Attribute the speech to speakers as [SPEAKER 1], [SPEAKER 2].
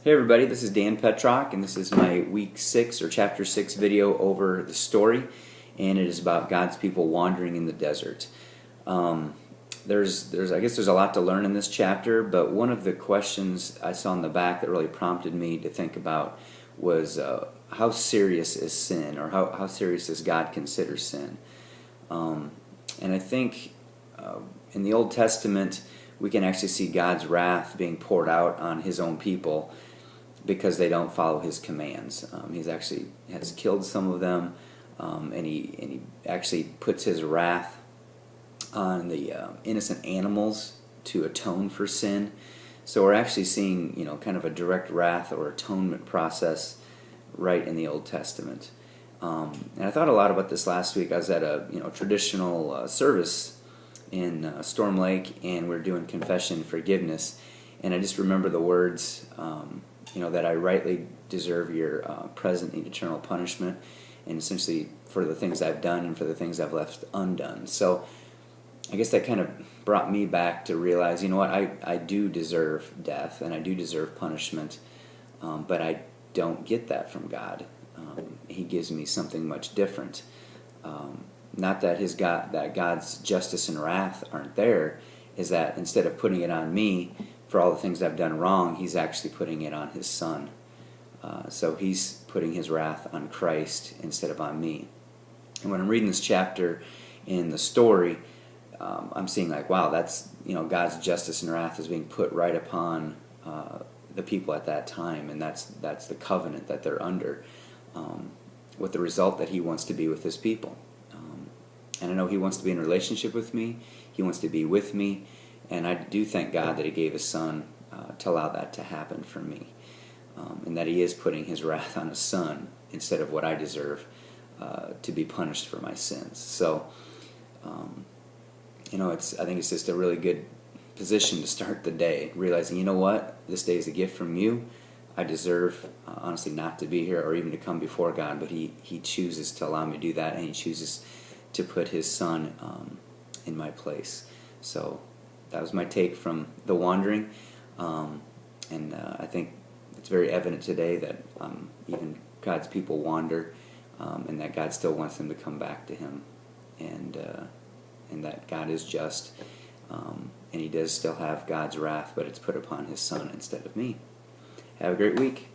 [SPEAKER 1] Hey everybody, this is Dan Petrak, and this is my week 6 or chapter 6 video over the story, and it is about God's people wandering in the desert. I guess there's a lot to learn in this chapter, but one of the questions I saw in the back that really prompted me to think about was how serious is sin, or how serious does God consider sin? And I think in the Old Testament we can actually see God's wrath being poured out on His own people because they don't follow His commands. He's actually has killed some of them, and he actually puts His wrath on the innocent animals to atone for sin. So we're actually seeing, kind of a direct wrath or atonement process right in the Old Testament. And I thought a lot about this last week. I was at a traditional service in Storm Lake, and we're doing confession and forgiveness. And I just remember the words, that I rightly deserve your present and eternal punishment, and essentially for the things I've done and for the things I've left undone. So I guess that kind of brought me back to realize, I do deserve death and I do deserve punishment, but I don't get that from God. He gives me something much different. Not that God's justice and wrath aren't there, is that instead of putting it on me for all the things I've done wrong, He's actually putting it on His Son. So He's putting His wrath on Christ instead of on me. And when I'm reading this chapter in the story, I'm seeing wow, that's God's justice and wrath is being put right upon the people at that time, and that's the covenant that they're under, with the result that He wants to be with His people. And I know He wants to be in a relationship with me. He wants to be with me. And I do thank God that He gave His Son to allow that to happen for me. And that He is putting His wrath on His Son instead of what I deserve to be punished for my sins. So, I think it's just a really good position to start the day, realizing, this day is a gift from You. I deserve, honestly, not to be here or even to come before God, but He chooses to allow me to do that, and He chooses to put His Son in my place. So that was my take from the wandering, and I think it's very evident today that even God's people wander, and that God still wants them to come back to Him, and that God is just, and He does still have God's wrath, but it's put upon His Son instead of me. Have a great week.